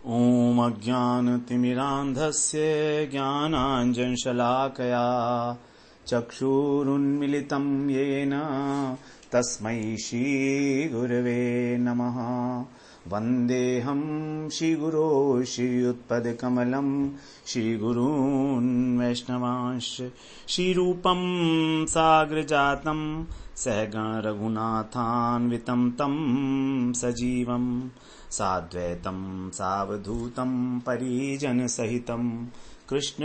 ॐ अज्ञानतिमिरान्धस्य ज्ञानाञ्जनशलाकया चक्षुरुन्मिलितं येन तस्मै श्रीगुरवे नमः। वन्देऽहं श्रीगुरो श्रीयुत्पदकमलं श्रीगुरून् वैष्णवांश्च। श्रीरूपं साग्रजातं सहगण रघुनाथान्वितं तं सजीवं साद्वैतं सावधूतं परिजनसहितं कृष्ण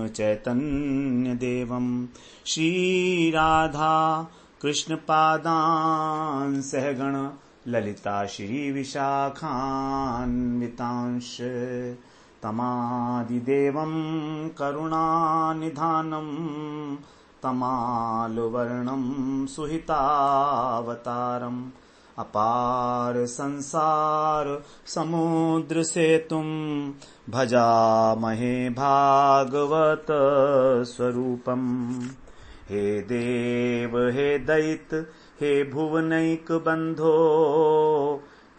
चैतन्यदेवं श्रीराधा कृष्णपादान् सहगण ललिता श्रीविशाखान्वितांश्च तमादिदेवं करुणानिधानं तमालुवर्णं सुहितावतारम् अपार संसार समुद्र सेतुं भजामहे भागवत स्वरूपम्। हे देव हे दैत हे भुवनैक बंधो,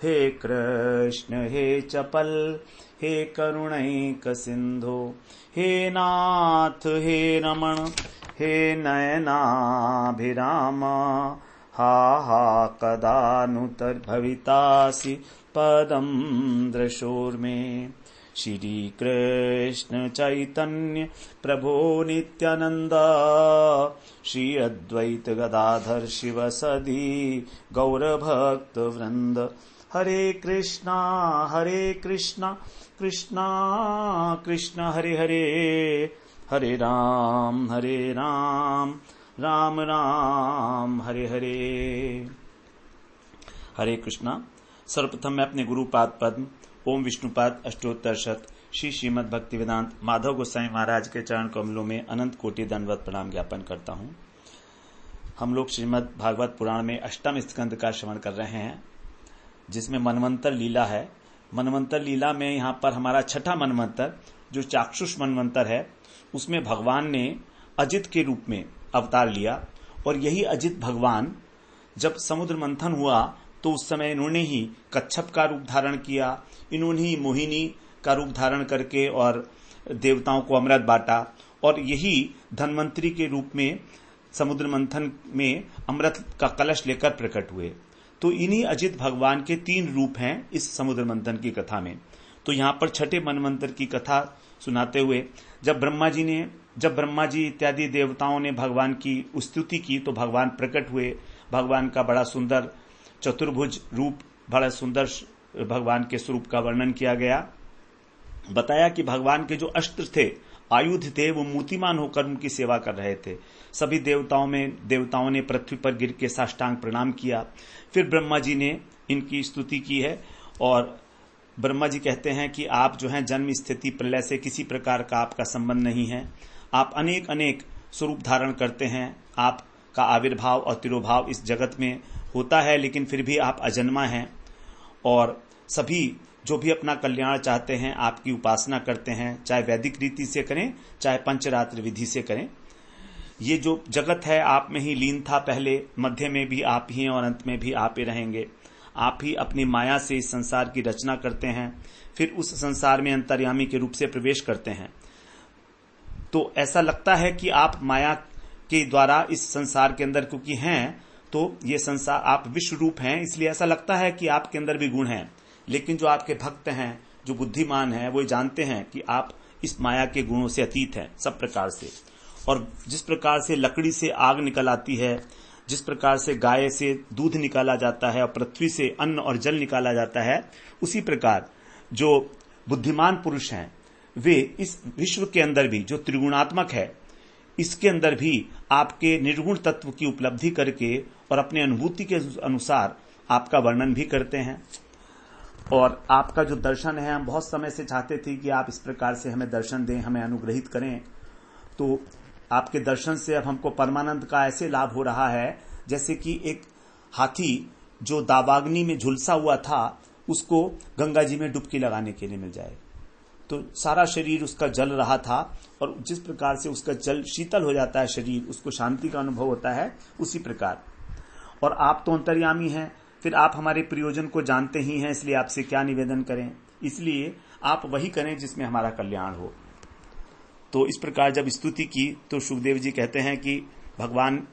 हे कृष्ण हे चपल हे करुणैक सिंधो, हे नाथ हे रमण हे नयनाभिराम। हा हा कदा नुतर्भवितासि पदं दृशोर्मे। श्री कृष्ण चैतन्य प्रभो नित्यानंद, श्री अद्वैत गदाधर शिवसदि गौरभक्त वृंद। हरे कृष्णा कृष्णा कृष्णा हरे हरे, हरे राम राम राम हरे हरे। हरे कृष्णा। सर्वप्रथम मैं अपने गुरुपाद पद्म ओम विष्णुपाद अष्टोत्तर शत श्री श्रीमद् भक्ति वेदांत माधव गोसाई महाराज के चरण कमलों में अनंत कोटि दंडवत प्रणाम ज्ञापन करता हूँ। हम लोग श्रीमद् भागवत पुराण में अष्टम स्कंद का श्रवण कर रहे हैं, जिसमें मनवंतर लीला है। मनवंतर लीला में यहाँ पर हमारा छठा मनवंतर जो चाक्षुष मनवंतर है, उसमें भगवान ने अजित के रूप में अवतार लिया। और यही अजित भगवान जब समुद्र मंथन हुआ तो उस समय इन्होंने ही कच्छप का रूप धारण किया, इन्होंने ही मोहिनी का रूप धारण करके और देवताओं को अमृत बांटा, और यही धन्वंतरी के रूप में समुद्र मंथन में अमृत का कलश लेकर प्रकट हुए। तो इन्हीं अजित भगवान के 3 रूप हैं इस समुद्र मंथन की कथा में। तो यहाँ पर छठे मनवंतर की कथा सुनाते हुए जब ब्रह्मा जी इत्यादि देवताओं ने भगवान की स्तुति की तो भगवान प्रकट हुए। भगवान का बड़ा सुंदर चतुर्भुज रूप, बड़ा सुंदर भगवान के स्वरूप का वर्णन किया गया। बताया कि भगवान के जो अस्त्र थे, आयुध थे, वो मूर्तिमान होकर उनकी सेवा कर रहे थे। सभी देवताओं ने पृथ्वी पर गिर के साष्टांग प्रणाम किया। फिर ब्रह्मा जी ने इनकी स्तुति की है और ब्रह्मा जी कहते हैं कि आप जो हैं जन्म स्थिति प्रलय से किसी प्रकार का आपका संबंध नहीं है, आप अनेक स्वरूप धारण करते हैं, आपका आविर्भाव और तिरोभाव इस जगत में होता है, लेकिन फिर भी आप अजन्मा हैं और सभी जो भी अपना कल्याण चाहते हैं आपकी उपासना करते हैं, चाहे वैदिक रीति से करें चाहे पंचरात्र विधि से करें। ये जो जगत है आप में ही लीन था, पहले मध्य में भी आप ही हैं और अंत में भी आप ही रहेंगे। आप ही अपनी माया से इस संसार की रचना करते हैं, फिर उस संसार में अंतर्यामी के रूप से प्रवेश करते हैं। तो ऐसा लगता है कि आप माया के द्वारा इस संसार के अंदर क्योंकि हैं, तो ये संसार आप विश्व रूप हैं, इसलिए ऐसा लगता है कि आपके अंदर भी गुण हैं। लेकिन जो आपके भक्त हैं, जो बुद्धिमान हैं, वो जानते हैं कि आप इस माया के गुणों से अतीत हैं सब प्रकार से। और जिस प्रकार से लकड़ी से आग निकल आती है, जिस प्रकार से गाय से दूध निकाला जाता है और पृथ्वी से अन्न और जल निकाला जाता है, उसी प्रकार जो बुद्धिमान पुरुष हैं वे इस विश्व के अंदर भी जो त्रिगुणात्मक है, इसके अंदर भी आपके निर्गुण तत्व की उपलब्धि करके और अपने अनुभूति के अनुसार आपका वर्णन भी करते हैं। और आपका जो दर्शन है, हम बहुत समय से चाहते थे कि आप इस प्रकार से हमें दर्शन दें, हमें अनुग्रहित करें। तो आपके दर्शन से अब हमको परमानंद का ऐसे लाभ हो रहा है जैसे कि एक हाथी जो दावाग्नि में झुलसा हुआ था, उसको गंगा जी में डुबकी लगाने के लिए मिल जाए। तो सारा शरीर उसका जल रहा था और जिस प्रकार से उसका जल शीतल हो जाता है शरीर, उसको शांति का अनुभव होता है, उसी प्रकार। और आप तो अंतर्यामी हैं, फिर आप हमारे प्रयोजन को जानते ही हैं, इसलिए आपसे क्या निवेदन करें, इसलिए आप वही करें जिसमें हमारा कल्याण हो। तो इस प्रकार जब स्तुति की तो सुखदेव जी कहते हैं कि भगवान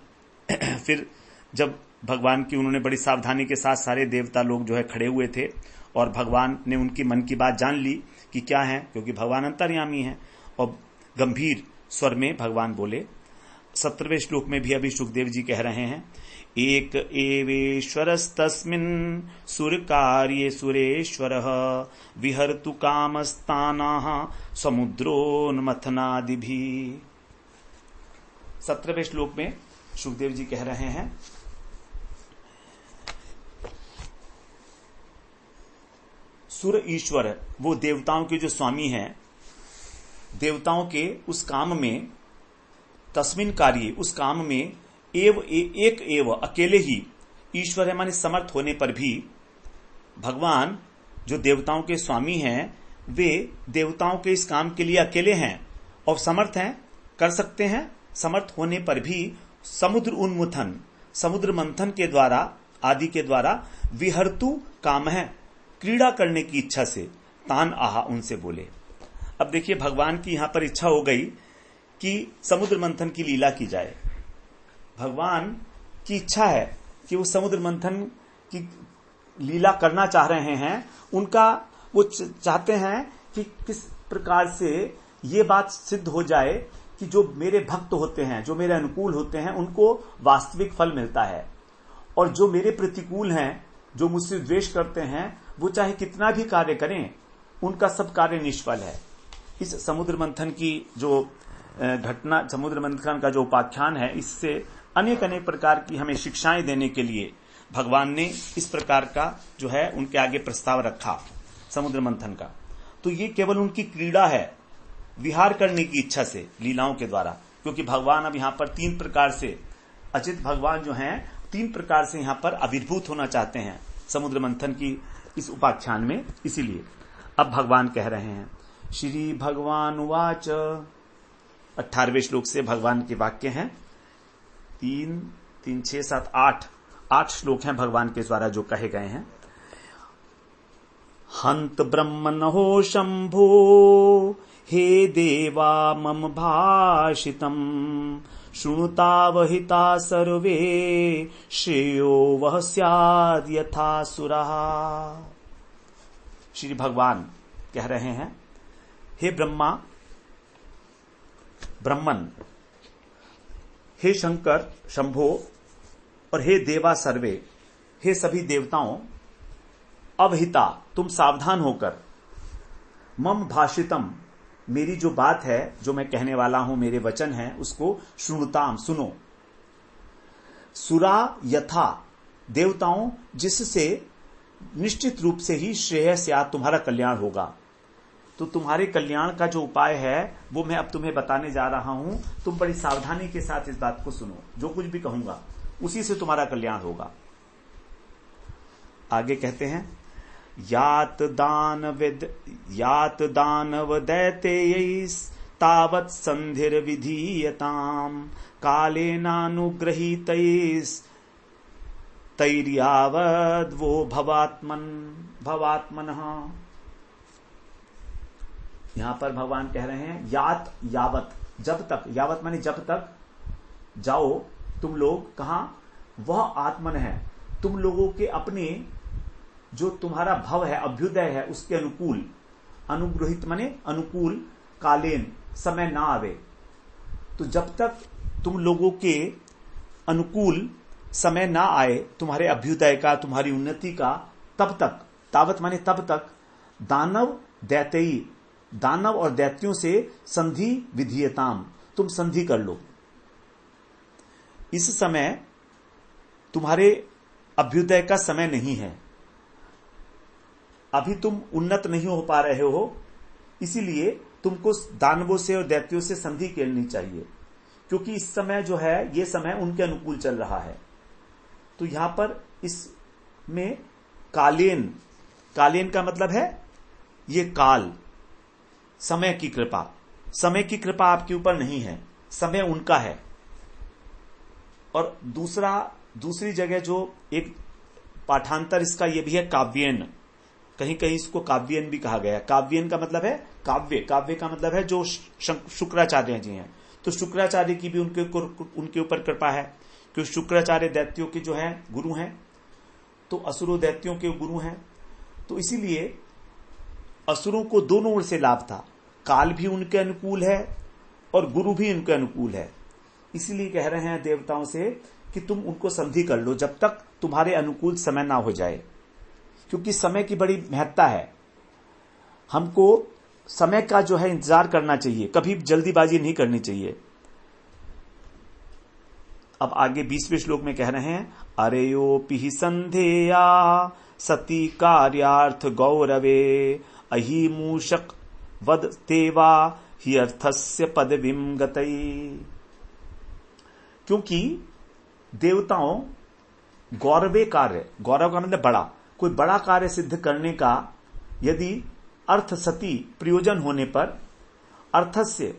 फिर जब भगवान की उन्होंने बड़ी सावधानी के साथ सारे देवता लोग जो है खड़े हुए थे और भगवान ने उनकी मन की बात जान ली कि क्या है, क्योंकि भगवान अंतर्यामी है। और गंभीर स्वर में भगवान बोले। 17वें श्लोक में भी अभी सुखदेव जी कह रहे हैं, एक एवेश्वरस्तस्मिन् सुरकार्ये सुरेश्वरः विहर्तु कामस्तानाः समुद्रोन्मथनादिभिः। 17वें श्लोक में सुखदेव जी कह रहे हैं, सुर ईश्वर वो देवताओं के जो स्वामी हैं, देवताओं के उस काम में, तस्मिन कार्य उस काम में, एक एव अकेले ही, ईश्वर है माने समर्थ होने पर भी, भगवान जो देवताओं के स्वामी हैं वे देवताओं के इस काम के लिए अकेले हैं और समर्थ हैं, कर सकते हैं। समर्थ होने पर भी समुद्र उन्मुथन, समुद्र मंथन के द्वारा आदि के द्वारा, विहर्तु काम है, क्रीड़ा करने की इच्छा से, तान आहा उनसे बोले। अब देखिए भगवान की यहां पर इच्छा हो गई कि समुद्र मंथन की लीला की जाए। भगवान की इच्छा है कि वो समुद्र मंथन की लीला करना चाह रहे हैं। उनका वो चाहते हैं कि किस प्रकार से ये बात सिद्ध हो जाए कि जो मेरे भक्त होते हैं, जो मेरे अनुकूल होते हैं, उनको वास्तविक फल मिलता है, और जो मेरे प्रतिकूल हैं, जो मुझसे द्वेष करते हैं, वो चाहे कितना भी कार्य करें, उनका सब कार्य निष्फल है। इस समुद्र मंथन की जो घटना, समुद्र मंथन का जो उपाख्यान है, इससे अनेक अनेक प्रकार की हमें शिक्षाएं देने के लिए भगवान ने इस प्रकार का जो है उनके आगे प्रस्ताव रखा समुद्र मंथन का। तो ये केवल उनकी क्रीड़ा है, विहार करने की इच्छा से लीलाओं के द्वारा, क्योंकि भगवान अब यहां पर 3 प्रकार से, अचित भगवान जो हैं 3 प्रकार से यहां पर आविर्भूत होना चाहते हैं समुद्र मंथन की इस उपाख्यान में। इसीलिए अब भगवान कह रहे हैं, श्री भगवान उवाच, 18वें श्लोक से भगवान के वाक्य हैं। 3, 6, 7, 8 श्लोक हैं भगवान के द्वारा जो कहे गए हैं। हंत ब्रह्मणो शंभो हे देवा मम भाषितम् शृणुतावहिता सर्वे श्रेयो वह स्याद् यथा सुरः। श्री भगवान कह रहे हैं, हे ब्रह्मा, ब्रह्मन, हे शंकर शंभो, और हे देवा सर्वे, हे सभी देवताओं, अवहिता तुम सावधान होकर, मम भाषितम मेरी जो बात है, जो मैं कहने वाला हूं, मेरे वचन हैं, उसको श्रुणुताम सुनो। सुरा यथा देवताओं, जिससे निश्चित रूप से ही श्रेय स्यात् तुम्हारा कल्याण होगा। तो तुम्हारे कल्याण का जो उपाय है वो मैं अब तुम्हें बताने जा रहा हूं। तुम बड़ी सावधानी के साथ इस बात को सुनो, जो कुछ भी कहूंगा उसी से तुम्हारा कल्याण होगा। आगे कहते हैं, यात दानव दैतेयैस्तावत् संधिर विधीयताम् कालेनानुगृहीतैस्तैर्यावद् वो भवात्मनः। यहां पर भगवान कह रहे हैं, यावत जब तक, यावत माने जब तक, जाओ तुम लोग, कहां, वह आत्मन है, तुम लोगों के अपने जो तुम्हारा भव है, अभ्युदय है, उसके अनुकूल, अनुग्रहित माने अनुकूल, कालेन समय ना आवे। तो जब तक तुम लोगों के अनुकूल समय ना आए, तुम्हारे अभ्युदय का, तुम्हारी उन्नति का, तब तक, तावत माने तब तक, दानव दैतेयी, दानव और दैत्यों से संधि विधीयताम, तुम संधि कर लो। इस समय तुम्हारे अभ्युदय का समय नहीं है, अभी तुम उन्नत नहीं हो पा रहे हो, इसीलिए तुमको दानवों से और दैत्यों से संधि करनी चाहिए, क्योंकि इस समय जो है ये समय उनके अनुकूल चल रहा है। तो यहां पर इसमें कालेन, कालेन का मतलब है ये काल, समय की कृपा, समय की कृपा आपके ऊपर नहीं है, समय उनका है। और दूसरी जगह जो एक पाठांतर इसका ये भी है काव्यन, कहीं कहीं इसको काव्यन भी कहा गया। काव्यन का मतलब है काव्य, काव्य का मतलब है जो शुक्राचार्य जी हैं, तो शुक्राचार्य की भी उनके ऊपर कृपा है, क्योंकि शुक्राचार्य दैत्यों के जो है गुरु हैं, तो असुरों दैत्यों के गुरु हैं, तो इसीलिए असुरों को दोनों ओर से लाभ था, काल भी उनके अनुकूल है और गुरु भी उनके अनुकूल है। इसीलिए कह रहे हैं देवताओं से कि तुम उनको संधि कर लो जब तक तुम्हारे अनुकूल समय ना हो जाए, क्योंकि समय की बड़ी महत्ता है। हमको समय का जो है इंतजार करना चाहिए, कभी जल्दीबाजी नहीं करनी चाहिए। अब आगे 20वें श्लोक में कह रहे हैं, अरेयोपि संधेया सती कार्यार्थ गौरवे अहि मूषक वद तेवा ही अर्थस्य पदवीम गतई। क्योंकि देवताओं गौरवे कार्य, गौरव का मतलब बड़ा, कोई बड़ा कार्य सिद्ध करने का यदि अर्थ सती प्रयोजन होने पर, अर्थस्य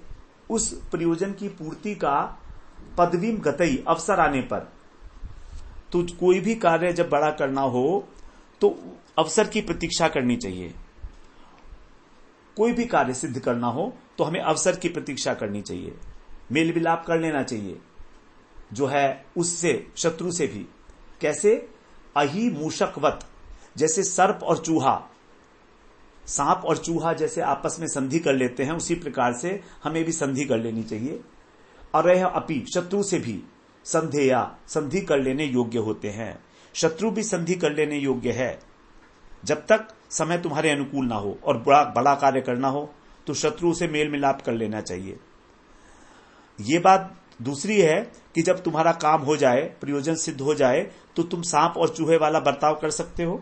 उस प्रयोजन की पूर्ति का पदवीम गतई अवसर आने पर, तो कोई भी कार्य जब बड़ा करना हो तो अवसर की प्रतीक्षा करनी चाहिए। कोई भी कार्य सिद्ध करना हो तो हमें अवसर की प्रतीक्षा करनी चाहिए, मेल मिलाप कर लेना चाहिए जो है उससे, शत्रु से भी। कैसे? अहि मूषकवत, जैसे सर्प और चूहा, सांप और चूहा जैसे आपस में संधि कर लेते हैं, उसी प्रकार से हमें भी संधि कर लेनी चाहिए। और यह अपि, शत्रु से भी संधेया, संधि कर लेने योग्य होते हैं। शत्रु भी संधि कर लेने योग्य है, जब तक समय तुम्हारे अनुकूल ना हो और बड़ा कार्य करना हो तो शत्रु से मेल मिलाप कर लेना चाहिए। ये बात दूसरी है कि जब तुम्हारा काम हो जाए, प्रयोजन सिद्ध हो जाए, तो तुम सांप और चूहे वाला बर्ताव कर सकते हो।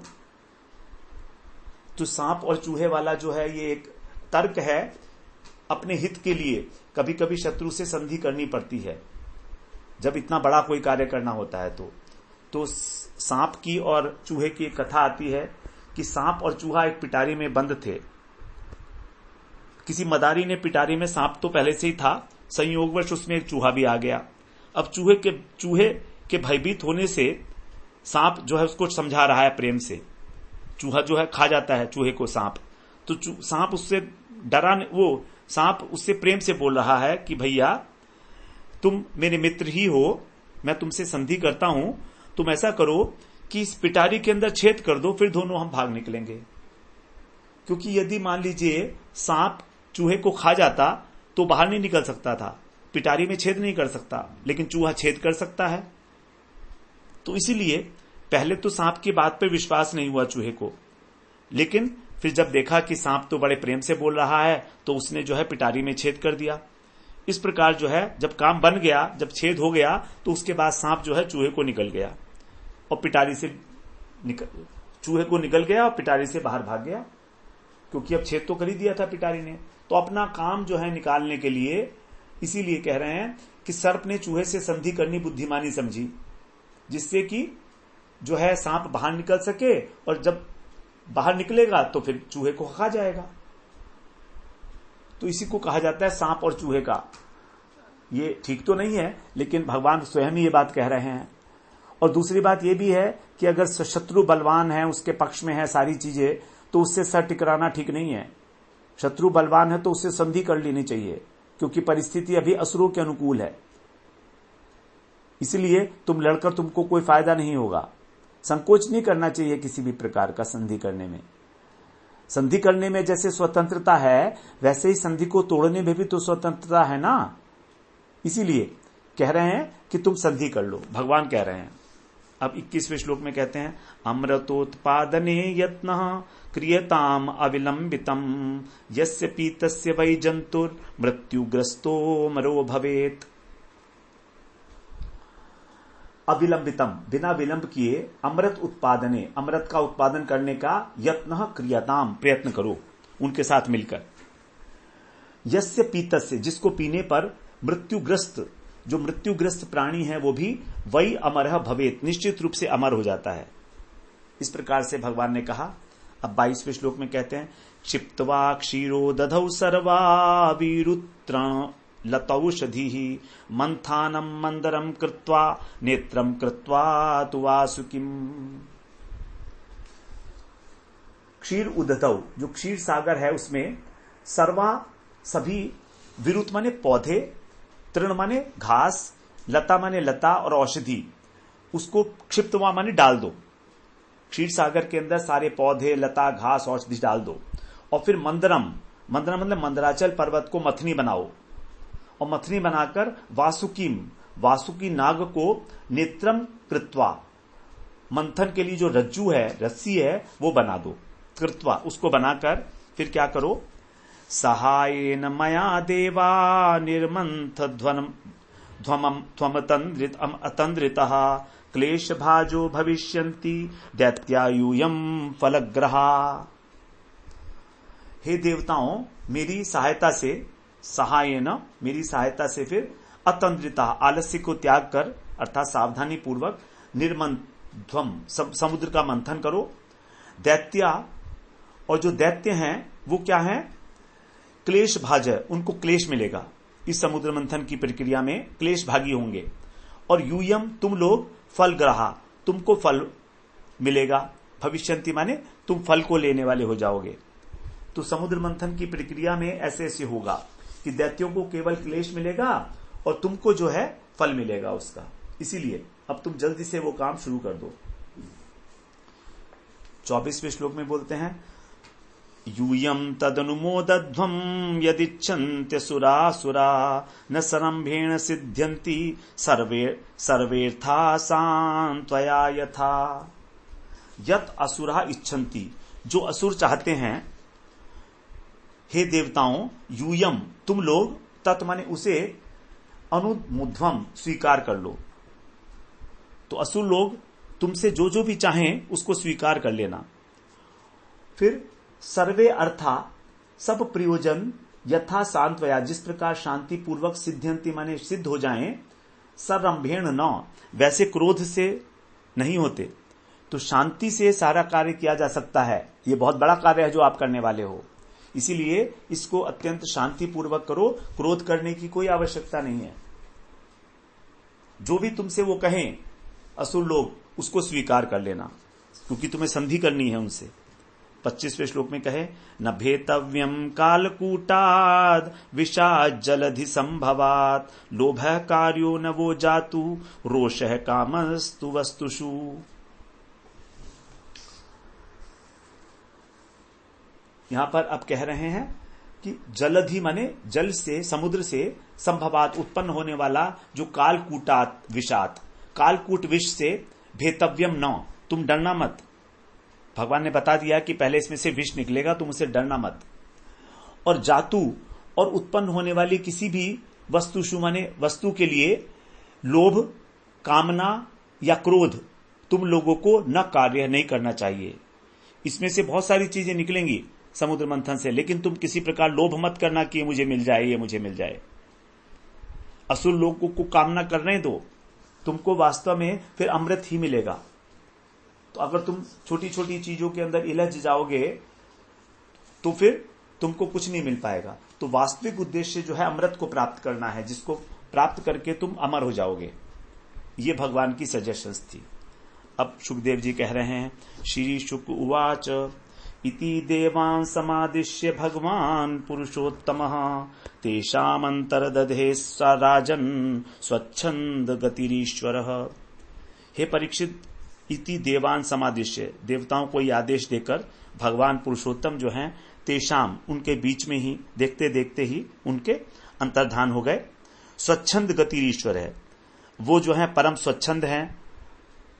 तो सांप और चूहे वाला जो है ये एक तर्क है, अपने हित के लिए कभी कभी शत्रु से संधि करनी पड़ती है जब इतना बड़ा कोई कार्य करना होता है। तो सांप की और चूहे की एक कथा आती है कि सांप और चूहा एक पिटारी में बंद थे। किसी मदारी ने पिटारी में, सांप तो पहले से ही था, संयोगवश उसमें एक चूहा भी आ गया। अब चूहे के भयभीत होने से सांप जो है उसको समझा रहा है प्रेम से। चूहा जो है खा जाता है चूहे को सांप, तो सांप उससे डरा, वो सांप उससे प्रेम से बोल रहा है कि भैया तुम मेरे मित्र ही हो, मैं तुमसे संधि करता हूं, तुम ऐसा करो कि इस पिटारी के अंदर छेद कर दो, फिर दोनों हम भाग निकलेंगे। क्योंकि यदि मान लीजिए सांप चूहे को खा जाता तो बाहर नहीं निकल सकता था, पिटारी में छेद नहीं कर सकता, लेकिन चूहा छेद कर सकता है। तो इसीलिए पहले तो सांप की बात पर विश्वास नहीं हुआ चूहे को, लेकिन फिर जब देखा कि सांप तो बड़े प्रेम से बोल रहा है तो उसने जो है पिटारी में छेद कर दिया। इस प्रकार जो है जब काम बन गया, जब छेद हो गया, तो उसके बाद सांप जो है चूहे को निकल गया और पिटारी से चूहे को निकल गया और पिटारी से बाहर भाग गया, क्योंकि अब छेद तो कर ही दिया था पिटारी ने। तो अपना काम जो है निकालने के लिए, इसीलिए कह रहे हैं कि सर्प ने चूहे से संधि करनी बुद्धिमानी समझी, जिससे कि जो है सांप बाहर निकल सके, और जब बाहर निकलेगा तो फिर चूहे को खा जाएगा। तो इसी को कहा जाता है सांप और चूहे का। ये ठीक तो नहीं है, लेकिन भगवान स्वयं ही ये बात कह रहे हैं। और दूसरी बात ये भी है कि अगर शत्रु बलवान है, उसके पक्ष में है सारी चीजें, तो उससे सर टिकराना ठीक नहीं है। शत्रु बलवान है तो उससे संधि कर लेनी चाहिए, क्योंकि परिस्थिति अभी असुरों के अनुकूल है। इसलिए तुम लड़कर तुमको कोई फायदा नहीं होगा। संकोच नहीं करना चाहिए किसी भी प्रकार का संधि करने में। संधि करने में जैसे स्वतंत्रता है, वैसे ही संधि को तोड़ने में भी तो स्वतंत्रता है ना। इसीलिए कह रहे हैं कि तुम संधि कर लो, भगवान कह रहे हैं। अब 21वें श्लोक में कहते हैं, अमृतोत्पादने यत्नः क्रियताम अविलंबितम यस्य पीतस्य वै जंतुर मृत्युग्रस्तो मरो भवेत। अविलंबितम, बिना विलंब किए, अमृत उत्पादने, अमृत का उत्पादन करने का, यत्नः क्रियताम, प्रयत्न करो उनके साथ मिलकर। यस्य पीतस्य, जिसको पीने पर, मृत्युग्रस्त, जो मृत्युग्रस्त प्राणी है वो भी वही अमरः भवेत, निश्चित रूप से अमर हो जाता है। इस प्रकार से भगवान ने कहा। अब 22वें श्लोक में कहते हैं, क्षिप्त्वा क्षीरो दधौ सर्वा वीरुत्रण लतौषधि मंथानम मंदरम कृत्वा नेत्रम कृत्वा तु वासुकिम। क्षीर उदधौ, जो क्षीर सागर है उसमें सर्वा सभी, विरुत माने पौधे, तृण माने घास, लता माने लता और औषधि, उसको क्षिप्तवा माने डाल दो। क्षीर सागर के अंदर सारे पौधे, लता, घास, औषधि डाल दो। और फिर मंदरम, मंदरम मतलब मंदराचल पर्वत को मथनी बनाओ, और मथनी बनाकर वासुकीम, वासुकी नाग को नेत्रम कृत्वा, मंथन के लिए जो रज्जू है, रस्सी है, वो बना दो। कृत्वा, उसको बनाकर फिर क्या करो, सहायेन मया देवा निर्मंथ अतंद्रितः क्लेश भाजो भविष्यन्ति दैत्यायूयम फलग्रहा। हे देवताओं, मेरी सहायता से, सहायेन मेरी सहायता से, फिर अतंद्रिता आलस्य को त्याग कर अर्थात सावधानी पूर्वक, निर्मंध्वम समुद्र का मंथन करो। दैत्या, और जो दैत्य हैं वो क्या हैं, क्लेश भाज, उनको क्लेश मिलेगा इस समुद्र मंथन की प्रक्रिया में, क्लेश भागी होंगे। और यूयम तुम लोग फलग्रहा, तुमको फल मिलेगा। भविष्यंति माने तुम फल को लेने वाले हो जाओगे। तो समुद्र मंथन की प्रक्रिया में ऐसे ऐसे होगा कि दैत्यों को केवल क्लेश मिलेगा और तुमको जो है फल मिलेगा उसका। इसीलिए अब तुम जल्दी से वो काम शुरू कर दो। 24वें श्लोक में बोलते हैं, यूयम तदनुमोदध्वम यदिच्छन्त्य सुरासुरा न सरंभेण सिद्ध्यन्ति सर्वेर्था सांत्वया यथा। यत असुरा इच्छन्ति, जो असुर चाहते हैं, हे देवताओं, यूयम तुम लोग, तत् माने उसे, अनुमुध्वम स्वीकार कर लो। तो असुर लोग तुमसे जो जो भी चाहें उसको स्वीकार कर लेना। फिर सर्वे अर्था, सब प्रयोजन, यथा सांत्वया जिस प्रकार शांति पूर्वक, सिद्ध्यंति माने सिद्ध हो जाएं, सरंभेण न वैसे क्रोध से नहीं होते। तो शांति से सारा कार्य किया जा सकता है। ये बहुत बड़ा कार्य है जो आप करने वाले हो, इसीलिए इसको अत्यंत शांति पूर्वक करो। क्रोध करने की कोई आवश्यकता नहीं है। जो भी तुमसे वो कहें असुर लोग, उसको स्वीकार कर लेना, क्योंकि तुम्हें संधि करनी है उनसे। 25वें श्लोक में कहे, न भेतव्यम कालकूटाद विषाद जलधि संभवात लोभः कार्यो न वो जातु रोषः कामस्तु वस्तुषु। यहां पर अब कह रहे हैं कि जलधि माने जल से, समुद्र से, संभवात उत्पन्न होने वाला जो कालकूटात विषात, कालकूट विष से, भेतव्यम न तुम डरना मत। भगवान ने बता दिया कि पहले इसमें से विष निकलेगा, तुम उसे डरना मत। और जातु, और उत्पन्न होने वाली किसी भी वस्तुषु माने वस्तु के लिए लोभ, कामना या क्रोध तुम लोगों को न कार्य नहीं करना चाहिए। इसमें से बहुत सारी चीजें निकलेंगी समुद्र मंथन से, लेकिन तुम किसी प्रकार लोभ मत करना कि ये मुझे मिल जाए, ये मुझे मिल जाए। असुर लोगों को कामना करने दो, तुमको वास्तव में फिर अमृत ही मिलेगा। तो अगर तुम छोटी छोटी चीजों के अंदर इलझ जाओगे तो फिर तुमको कुछ नहीं मिल पाएगा। तो वास्तविक उद्देश्य जो है अमृत को प्राप्त करना है, जिसको प्राप्त करके तुम अमर हो जाओगे। ये भगवान की सजेशंस थी। अब सुखदेव जी कह रहे हैं, श्री शुक उवाच इति देवान् समादिश्य भगवान पुरुषोत्तमः तेषामंतर्दधे राजन् स्वच्छंद गतिरीश्वरः। हे परीक्षित, इति देवान् समादिश्य, देवताओं को यह आदेश देकर भगवान पुरुषोत्तम जो हैं, तेषाम उनके बीच में ही, देखते देखते ही उनके अंतर्धान हो गए। स्वच्छंद गतिरीश्वर है, वो जो है परम स्वच्छंद हैं,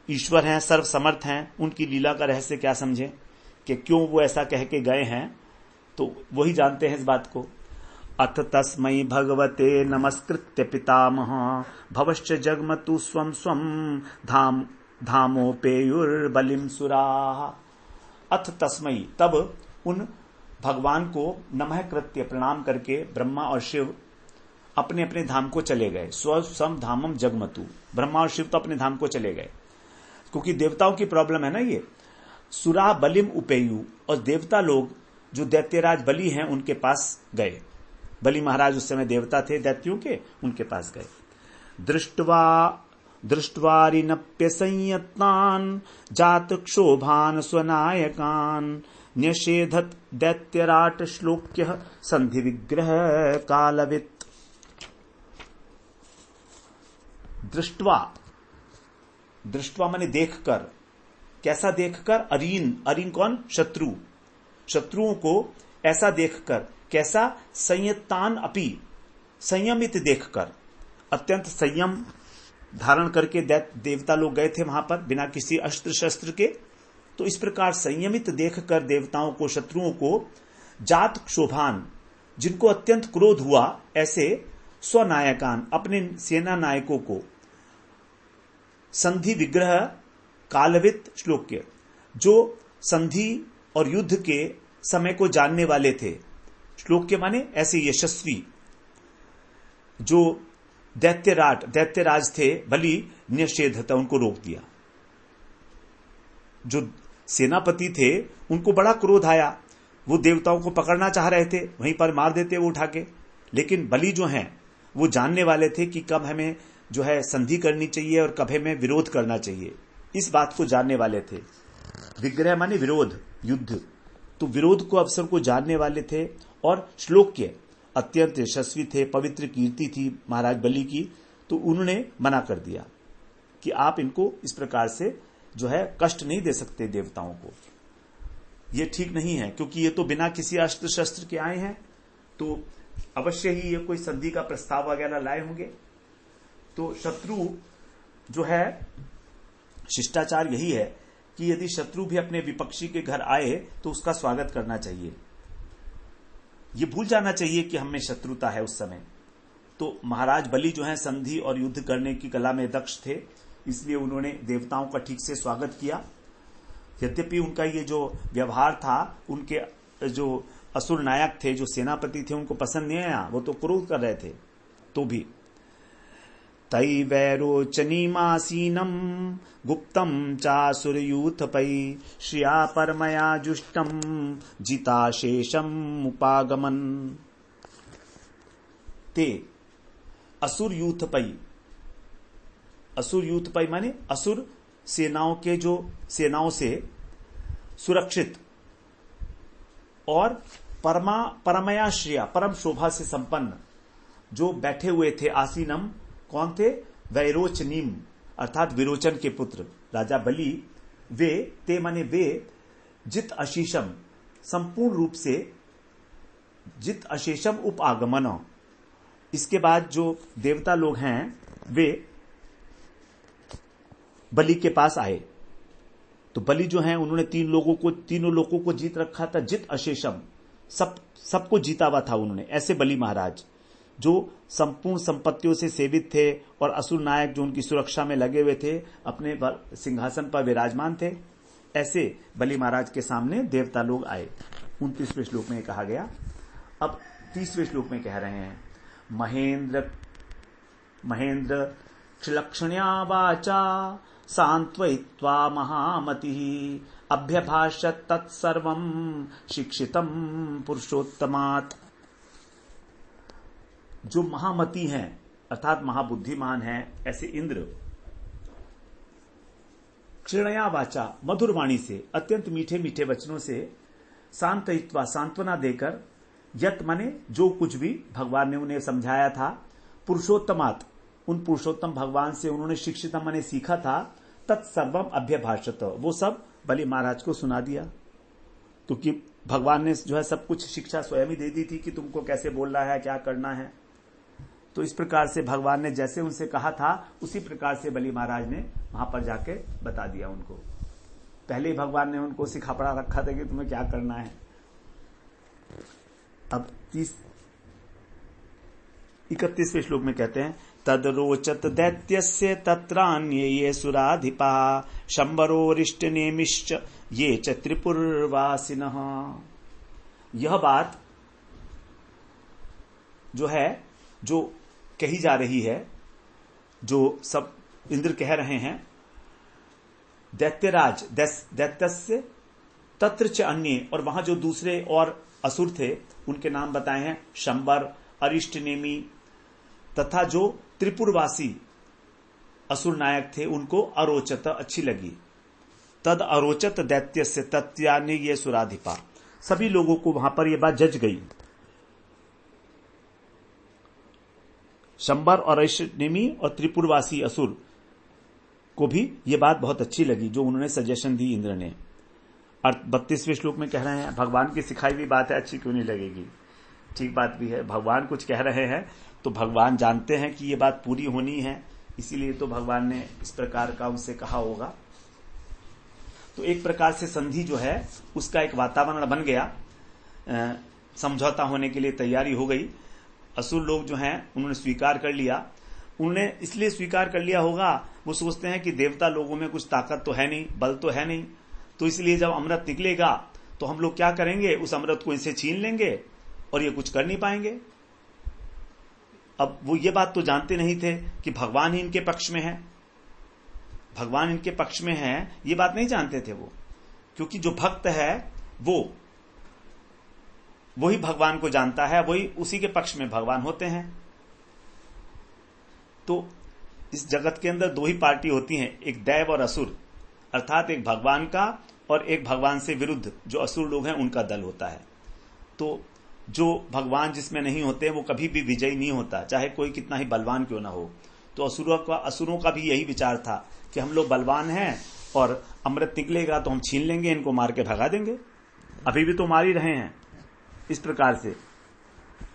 ईश्वर हैं, सर्व समर्थ हैं। उनकी लीला का रहस्य क्या समझें कि क्यों वो ऐसा कह के गए हैं, तो वही जानते हैं इस बात को। अथ तस्मै भगवते नमस्कृत्य पितामह भवश्च जगमतु स्वं स्वं धामोपेयुर्बलिं सुराः। अथ तस्मै, तब उन भगवान को नमः कृत्य प्रणाम करके ब्रह्मा और शिव अपने अपने धाम को चले गए। स्वम धामम जगमतु, ब्रह्मा और शिव तो अपने धाम को चले गए, क्योंकि देवताओं की प्रॉब्लम है ना ये। सुरा बलिम उपेयु, और देवता लोग जो दैत्यराज बलि हैं उनके पास गए। बलि महाराज उस समय देवता थे दैत्यों के, उनके पास गए। दृष्ट्वारिनप्य संयत्तान जात क्षोभान स्वनायकान न्यषेधत दैत्यराट श्लोक्य संधि विग्रह कालवित। दृष्टवा, दृष्टवा माने देखकर। कैसा देखकर? अरीन, अरीन कौन? शत्रु, शत्रुओं को ऐसा देखकर। कैसा? संयतान अपि, संयमित देखकर, अत्यंत संयम धारण करके देवता लोग गए थे वहां पर बिना किसी अस्त्र शस्त्र के। तो इस प्रकार संयमित देखकर देवताओं को, शत्रुओं को, जात क्षोभान, जिनको अत्यंत क्रोध हुआ, ऐसे स्वनायकान, अपने सेना नायकों को, संधि विग्रह कालवित श्लोक्य, जो संधि और युद्ध के समय को जानने वाले थे। श्लोक्य माने ऐसे यशस्वी, जो दैत्यराज थे, बलि निषेधत, उनको रोक दिया। जो सेनापति थे उनको बड़ा क्रोध आया, वो देवताओं को पकड़ना चाह रहे थे, वहीं पर मार देते वो उठा के। लेकिन बलि जो हैं वो जानने वाले थे कि कब हमें जो है संधि करनी चाहिए और कब हमें विरोध करना चाहिए, इस बात को जानने वाले थे। विग्रह माने विरोध, युद्ध, तो विरोध को, अवसर को जानने वाले थे। और श्लोक्य, अत्यंत यशस्वी थे, पवित्र कीर्ति थी महाराज बलि की। तो उन्होंने मना कर दिया कि आप इनको इस प्रकार से जो है कष्ट नहीं दे सकते देवताओं को, ये ठीक नहीं है, क्योंकि ये तो बिना किसी अस्त्र शस्त्र के आए हैं, तो अवश्य ही ये कोई संधि का प्रस्ताव वगैरह लाए होंगे। तो शत्रु जो है, शिष्टाचार यही है कि यदि शत्रु भी अपने विपक्षी के घर आए तो उसका स्वागत करना चाहिए। ये भूल जाना चाहिए कि हमें शत्रुता है उस समय। तो महाराज बलि जो है संधि और युद्ध करने की कला में दक्ष थे, इसलिए उन्होंने देवताओं का ठीक से स्वागत किया। यद्यपि उनका ये जो व्यवहार था, उनके जो असुर नायक थे, जो सेनापति थे, उनको पसंद नहीं आया, वो तो क्रोध कर रहे थे। तो भी तई वैरोचनीमासीनम गुप्तम चासुरयूथपै श्रिया परमया जुष्टम जिताशेषम उपागमन। ते असुर यूथपै, असुर यूथपै माने असुर सेनाओं के, जो सेनाओं से सुरक्षित और परमया श्रिया, परम शोभा से संपन्न जो बैठे हुए थे। आसीनम कौन थे? वैरोचनीम, अर्थात विरोचन के पुत्र राजा बलि। वे, ते माने वे, जित अशेषम, संपूर्ण रूप से, जित अशेषम उपागमन। इसके बाद जो देवता लोग हैं वे बलि के पास आए। तो बलि जो हैं उन्होंने तीनों लोगों को जीत रखा था। जित अशेषम, सबको जीता हुआ था उन्होंने। ऐसे बलि महाराज जो संपूर्ण संपत्तियों से सेवित थे और असुर नायक जो उनकी सुरक्षा में लगे हुए थे, अपने सिंहासन पर विराजमान थे, ऐसे बलि महाराज के सामने देवता लोग आए। 29वें श्लोक में कहा गया। अब 30वें श्लोक में कह रहे हैं, महेंद्र क्षलक्षण्या वाचा सांत्वयित्वा महामति अभ्यभाषत तत्सर्वं शिक्षितम पुरुषोत्तमात्। जो महामति हैं अर्थात महाबुद्धिमान हैं, ऐसे इंद्र क्षीणया वाचा, मधुर वाणी से, अत्यंत मीठे मीठे वचनों से, सांत्वयित्वा, सांत्वना देकर, यत माने जो कुछ भी भगवान ने उन्हें समझाया था, पुरुषोत्तमात्, उन पुरुषोत्तम भगवान से उन्होंने शिक्षित माने सीखा था, तत्सर्वम अभ्यभाषत, वो सब बलि महाराज को सुना दिया। क्योंकि भगवान ने जो है सब कुछ शिक्षा स्वयं ही दे दी थी कि तुमको कैसे बोलना है, क्या करना है। तो इस प्रकार से भगवान ने जैसे उनसे कहा था उसी प्रकार से बलि महाराज ने वहां पर जाके बता दिया उनको। पहले ही भगवान ने उनको सिखा पढ़ा रखा था कि तुम्हें क्या करना है। अब 31वें श्लोक में कहते हैं, तदरोचत दैत्यस्य तत्रान्ये ये सुराधिपा शंबरोरिष्टनेमिश्च ये च त्रिपुरवासिनः। यह बात जो है, जो कही जा रही है, जो सब इंद्र कह रहे हैं, दैत्यराज दैत्यस्य तत्र च अन्य, और वहां जो दूसरे और असुर थे उनके नाम बताए हैं, शंबर, अरिष्टनेमी तथा जो त्रिपुरवासी असुर नायक थे, उनको अरोचत, अच्छी लगी। तद अरोचत दैत्यस्य तत्यानि ये सुराधिपा। सभी लोगों को वहां पर यह बात जज गई। शंबर और ऐशनिमी और त्रिपुरवासी असुर को भी यह बात बहुत अच्छी लगी जो उन्होंने सजेशन दी इंद्र ने। 32वें श्लोक में कह रहे हैं, भगवान की सिखाई हुई बात है, अच्छी क्यों नहीं लगेगी? ठीक बात भी है, भगवान कुछ कह रहे हैं तो भगवान जानते हैं कि यह बात पूरी होनी है, इसीलिए तो भगवान ने इस प्रकार का उनसे कहा होगा। तो एक प्रकार से संधि जो है उसका एक वातावरण बन गया, समझौता होने के लिए तैयारी हो गई। असुर लोग जो हैं उन्होंने स्वीकार कर लिया। उन्होंने इसलिए स्वीकार कर लिया होगा, वो सोचते हैं कि देवता लोगों में कुछ ताकत तो है नहीं, बल तो है नहीं, तो इसलिए जब अमृत निकलेगा तो हम लोग क्या करेंगे, उस अमृत को इनसे छीन लेंगे और ये कुछ कर नहीं पाएंगे। अब वो ये बात तो जानते नहीं थे कि भगवान ही इनके पक्ष में है, भगवान इनके पक्ष में है, ये बात नहीं जानते थे वो, क्योंकि जो भक्त है वही भगवान को जानता है, वही उसी के पक्ष में भगवान होते हैं। तो इस जगत के अंदर दो ही पार्टी होती हैं, एक दैव और असुर, अर्थात एक भगवान का और एक भगवान से विरुद्ध जो असुर लोग हैं उनका दल होता है। तो जो भगवान जिसमें नहीं होते वो कभी भी विजयी नहीं होता, चाहे कोई कितना ही बलवान क्यों ना हो। तो असुरों का भी यही विचार था कि हम लोग बलवान हैं और अमृत निकलेगा तो हम छीन लेंगे, इनको मार के भगा देंगे, अभी भी तो मार ही रहे हैं। इस प्रकार से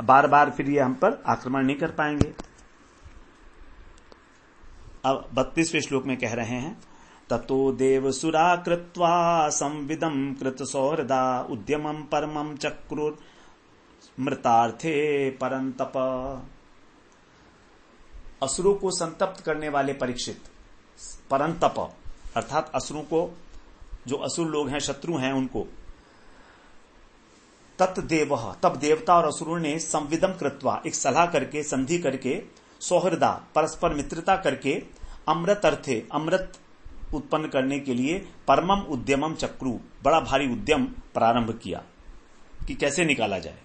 बार बार फिर ये हम पर आक्रमण नहीं कर पाएंगे। अब 32वें श्लोक में कह रहे हैं, ततो देवसुरा कृत्वा संविदं कृत सौहृदा उद्यमं परमं चक्रुर मृतार्थे परंतप। असुरों को संतप्त करने वाले परीक्षित, परंतप अर्थात असुरों को, जो असुर लोग हैं शत्रु हैं उनको, तत्देव तब देवता और असुरों ने संविदम कृत्वा एक सलाह करके, संधि करके, सौहृदा परस्पर मित्रता करके, अमृत अर्थे अमृत उत्पन्न करने के लिए परमम उद्यमम चक्रू बड़ा भारी उद्यम प्रारंभ किया कि कैसे निकाला जाए।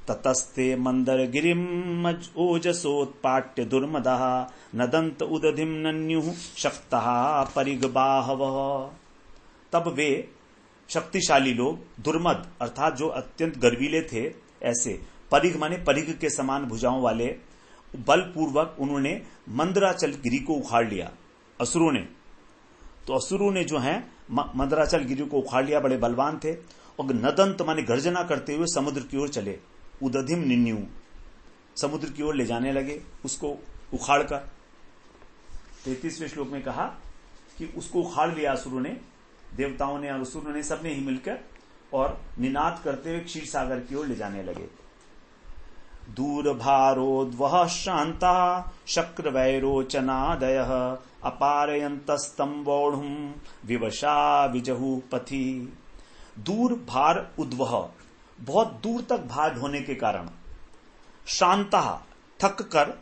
ततस्ते मंदर गिरिम ओजसोत्पाट्य दुर्मदः नदंत उदधिम नन्युः शक्तः परिगबाहवः। तब वे शक्तिशाली लोग, दुर्मद अर्थात जो अत्यंत गर्वीले थे, ऐसे परिग माने परिग के समान भुजाओं वाले, बलपूर्वक उन्होंने मंदराचल गिरी को उखाड़ लिया असुरों ने। तो असुरों ने जो है मंदराचल गिरी को उखाड़ लिया, बड़े बलवान थे, और नदंत माने गर्जना करते हुए समुद्र की ओर चले। उदधिम निन्यु समुद्र की ओर ले जाने लगे उसको उखाड़कर। 33वें श्लोक में कहा कि उसको उखाड़ लिया असुरों ने, देवताओं ने और असुरों ने, सबने ही मिलकर, और निनाद करते हुए क्षीर सागर की ओर ले जाने लगे। दूर भारोद्वह शांता शक्र वैरोचनादयः अपारयन्तस्तं वौढुं विवशा विजहु पथि। दूर भार उद्वह, बहुत दूर तक भार ढोने के कारण, शांता थक कर,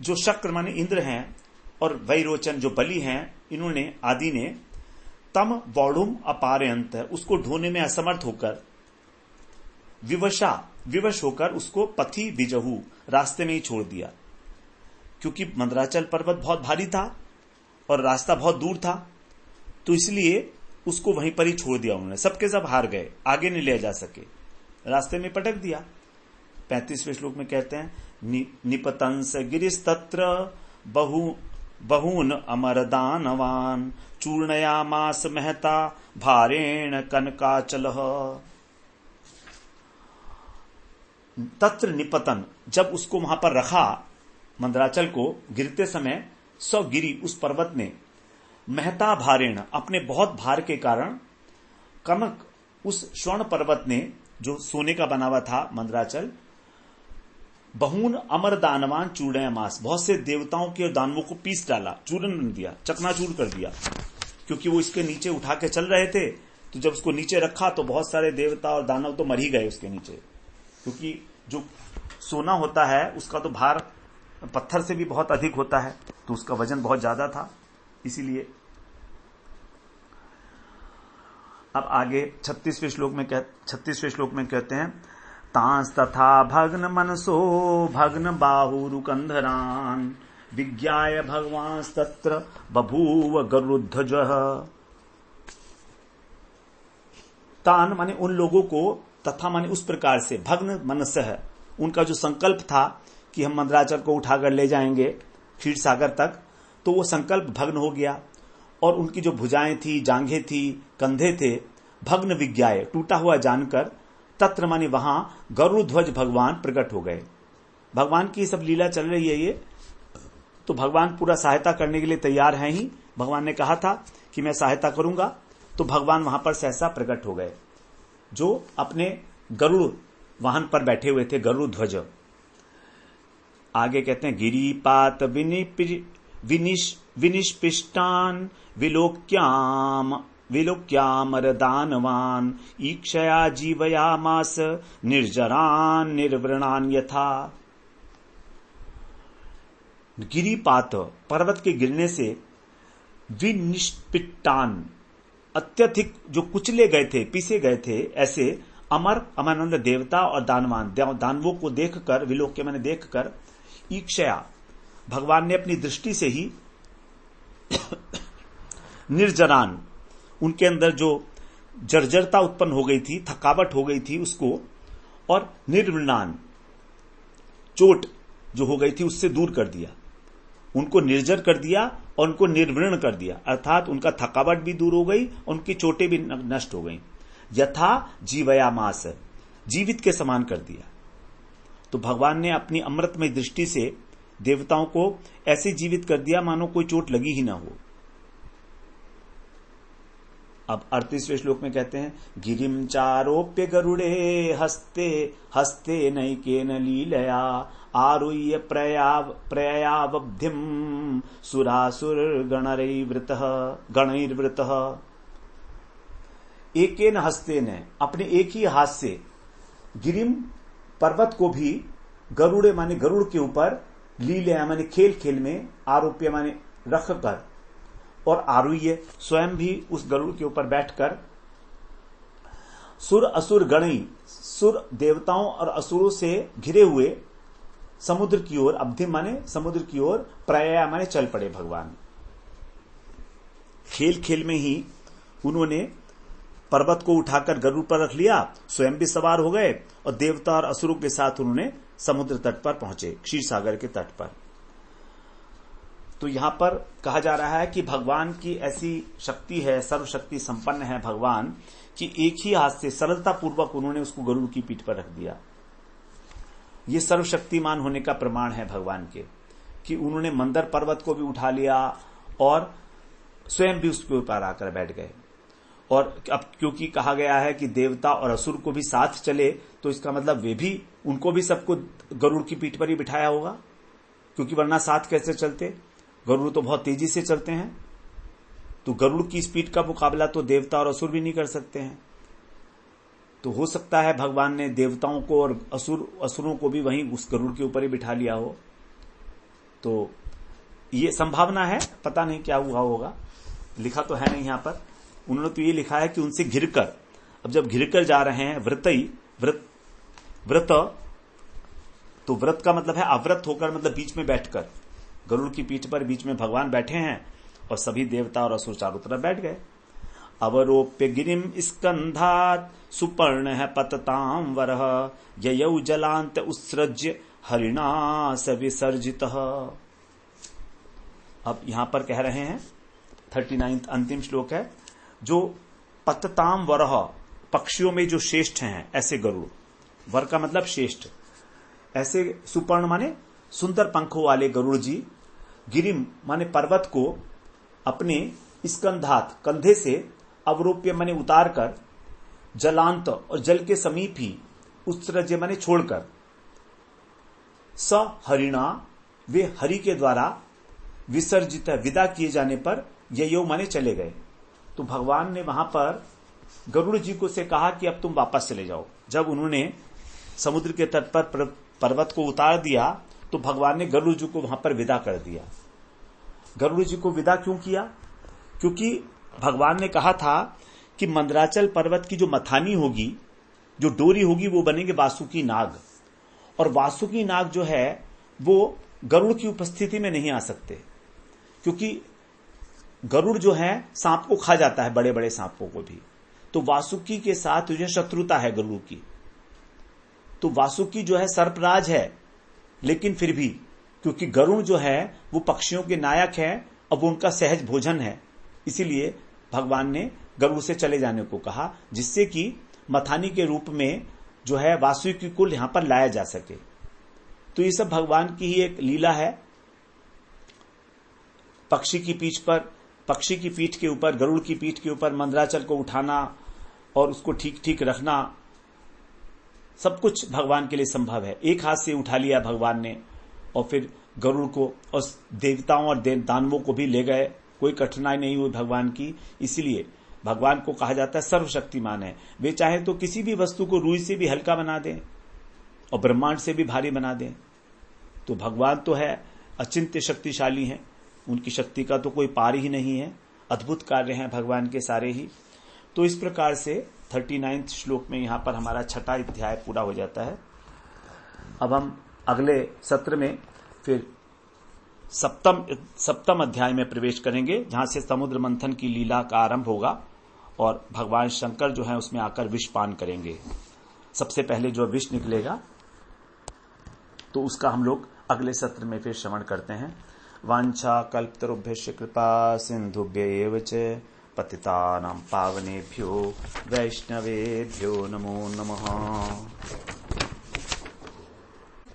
जो शक्र माने इंद्र हैं और वैरोचन जो बलि हैं, इन्होंने आदि ने, तम वौढुम अपारयंत उसको ढोने में असमर्थ होकर, विवश होकर उसको पथि विजहु रास्ते में ही छोड़ दिया, क्योंकि मंदराचल पर्वत बहुत भारी था और रास्ता बहुत दूर था, तो इसलिए उसको वहीं पर ही छोड़ दिया उन्होंने। सबके सब हार गए, आगे नहीं ले जा सके, रास्ते में पटक दिया। 35वें श्लोक में कहते हैं, निपतंस गिरिस्तत्र बहून अमरदानवान चूर्णयामास महता भारेण कनकाचलः। तत्र निपतन, जब उसको वहां पर रखा मंदराचल को, गिरते समय सौ गिरी उस पर्वत ने, महता भारेण अपने बहुत भार के कारण, कनक उस स्वर्ण पर्वत ने जो सोने का बना हुआ था मंदराचल, बहून अमर दानवान चूर्णयामास बहुत से देवताओं के और दानवों को पीस डाला, चूर्ण दिया, चकनाचूर कर दिया, क्योंकि वो इसके नीचे उठा के चल रहे थे। तो जब उसको नीचे रखा तो बहुत सारे देवता और दानव तो मर ही गए उसके नीचे, क्योंकि जो सोना होता है उसका तो भार पत्थर से भी बहुत अधिक होता है, तो उसका वजन बहुत ज्यादा था, इसीलिए। अब आगे 36वें श्लोक में कहते हैं, तांस तथा भग्न मनसो भग्न बाहुरुकंधरान विज्ञाय भगवान तत्र बभूव गरुद्धजः। तान माने उन लोगों को, तथा माने उस प्रकार से, भग्न मनसः उनका जो संकल्प था कि हम मंदराचल को उठाकर ले जाएंगे क्षीर सागर तक, तो वो संकल्प भग्न हो गया और उनकी जो भुजाएं थी, जांघें थी, कंधे थे, भग्न विज्ञाय टूटा हुआ जानकर तत्र माने वहां गरुड़ ध्वज भगवान प्रकट हो गए। भगवान की सब लीला चल रही है ये, तो भगवान पूरा सहायता करने के लिए तैयार हैं ही। भगवान ने कहा था कि मैं सहायता करूंगा, तो भगवान वहां पर सहसा प्रकट हो गए, जो अपने गरुड़ वाहन पर बैठे हुए थे, गरुड़ ध्वज। आगे कहते हैं गिरिपात विनिष्पिष्टान विलोक्यामरदानवान ईक्षया जीवयामास निर्जरान निर्वृणान यथा। गिरिपात पर्वत के गिरने से, विनिष्पिष्टान अत्यधिक जो कुचले गए थे, पीसे गए थे, ऐसे अमर अमानंद देवता और दानवान दानवों को देखकर, विलोक्य मैंने देखकर, ईक्षया भगवान ने अपनी दृष्टि से ही निर्जरान उनके अंदर जो जर्जरता उत्पन्न हो गई थी, थकावट हो गई थी उसको, और निर्वृणान चोट जो हो गई थी उससे दूर कर दिया, उनको निर्जर कर दिया और उनको निर्वृण कर दिया, अर्थात उनका थकावट भी दूर हो गई, उनकी चोटें भी नष्ट हो गई। यथा जीवयामास जीवित के समान कर दिया। तो भगवान ने अपनी अमृतमय दृष्टि से देवताओं को ऐसे जीवित कर दिया मानो कोई चोट लगी ही ना हो। अब 38वें श्लोक में कहते हैं गिरिम चारोप्य गरुड़े हस्ते हस्ते नैकेन लीलया आरुह्य प्रयावब्धिम सुरासुर गणैर्वृतः। एकेन हस्ते ने, अपने एक ही हाथ से, गिरिम पर्वत को भी, गरुड़े माने गरुड़ के ऊपर, लीलया माने खेल खेल में, आरोप्य माने रख कर, और आरुह्य स्वयं भी उस गरुड़ के ऊपर बैठकर, सुर असुर गणई, सुर देवताओं और असुरों से घिरे हुए समुद्र की ओर, अब्धि माने समुद्र की ओर, प्रया माने चल पड़े भगवान। खेल खेल में ही उन्होंने पर्वत को उठाकर गरुड़ पर रख लिया, स्वयं भी सवार हो गए और देवता और असुरों के साथ उन्होंने समुद्र तट पर पहुंचे, क्षीर सागर के तट पर। तो यहां पर कहा जा रहा है कि भगवान की ऐसी शक्ति है, सर्वशक्ति संपन्न है भगवान, कि एक ही हाथ से सरलता पूर्वक उन्होंने उसको गरुड़ की पीठ पर रख दिया। ये सर्वशक्तिमान होने का प्रमाण है भगवान के, कि उन्होंने मंदर पर्वत को भी उठा लिया और स्वयं भी उसके ऊपर आकर बैठ गए। और अब क्योंकि कहा गया है कि देवता और असुर को भी साथ चले, तो इसका मतलब वे भी, उनको भी सबको गरुड़ की पीठ पर ही बिठाया होगा, क्योंकि वरना साथ कैसे चलते? गरुड़ तो बहुत तेजी से चलते हैं, तो गरुड़ की स्पीड का मुकाबला तो देवता और असुर भी नहीं कर सकते हैं। तो हो सकता है भगवान ने देवताओं को और असुरों को भी वहीं उस गरुड़ के ऊपर ही बिठा लिया हो। तो ये संभावना है, पता नहीं क्या हुआ होगा, लिखा तो है नहीं यहां पर। उन्होंने तो ये लिखा है कि उनसे घिरकर, अब जब घिरकर जा रहे हैं, व्रत, तो व्रत का मतलब है अव्रत होकर, मतलब बीच में बैठकर, गरुड़ की पीठ पर बीच में भगवान बैठे हैं और सभी देवता और असुर चारों तरफ बैठ गए। अवरोप्य गिरिम स्कंधात सुपर्ण है पतताम वरह ययौ जलांत उत्सृज्य हरिणा स विसर्जित। अब यहां पर कह रहे हैं 39 अंतिम श्लोक है, जो पतताम वरह, पक्षियों में जो श्रेष्ठ हैं ऐसे गरुड़, वर का मतलब श्रेष्ठ, ऐसे सुपर्ण माने सुंदर पंखों वाले गरुड़ जी, गिरिम माने पर्वत को अपने स्कंधात कंधे से, अवरोप्य माने उतार कर, जलांत और जल के समीप ही, उत्सृज्य माने छोड़कर, स हरिणा वे हरि के द्वारा, विसर्जित विदा किए जाने पर, ययो माने चले गए। तो भगवान ने वहां पर गरुड़ जी को से कहा कि अब तुम वापस चले जाओ। जब उन्होंने समुद्र के तट पर पर्वत को उतार दिया, तो भगवान ने गरुड़ जी को वहां पर विदा कर दिया। गरुड़ जी को विदा क्यों किया? क्योंकि भगवान ने कहा था कि मंदराचल पर्वत की जो मथानी होगी, जो डोरी होगी, वो बनेंगे वासुकी नाग, और वासुकी नाग जो है वो गरुड़ की उपस्थिति में नहीं आ सकते, क्योंकि गरुड़ जो है सांप को खा जाता है, बड़े बड़े सांपों को भी। तो वासुकी के साथ जो शत्रुता है गरुड़ की, तो वासुकी जो है सर्पराज है, लेकिन फिर भी क्योंकि गरुड़ जो है वो पक्षियों के नायक है, अब वो उनका सहज भोजन है, इसीलिए भगवान ने गरुड़ से चले जाने को कहा, जिससे कि मथानी के रूप में जो है वासुकी को यहां पर लाया जा सके। तो ये सब भगवान की ही एक लीला है। पक्षी की पीठ के ऊपर, गरुड़ की पीठ के ऊपर मंदराचल को उठाना और उसको ठीक ठीक रखना, सब कुछ भगवान के लिए संभव है। एक हाथ से उठा लिया भगवान ने और फिर गरुड़ को और देवताओं और दानवों को भी ले गए, कोई कठिनाई नहीं हुई भगवान की। इसलिए भगवान को कहा जाता है सर्वशक्तिमान है। वे चाहे तो किसी भी वस्तु को रुई से भी हल्का बना दें और ब्रह्मांड से भी भारी बना दें। तो भगवान तो है अचिंत्य शक्तिशाली हैं, उनकी शक्ति का तो कोई पार ही नहीं है, अद्भुत कार्य हैं भगवान के सारे ही। तो इस प्रकार से 39 श्लोक में यहां पर हमारा 6वां अध्याय पूरा हो जाता है। अब हम अगले सत्र में फिर सप्तम अध्याय में प्रवेश करेंगे, जहां से समुद्र मंथन की लीला का आरंभ होगा और भगवान शंकर जो है उसमें आकर विष पान करेंगे। सबसे पहले जो विष निकलेगा तो उसका हम लोग अगले सत्र में फिर श्रवण करते हैं। वांछा कल्पतरुभ्यश्च कृपा सिंधुभ्यैव च पतितानां पावनेभ्यो वैष्णवेभ्यो नमो नमः।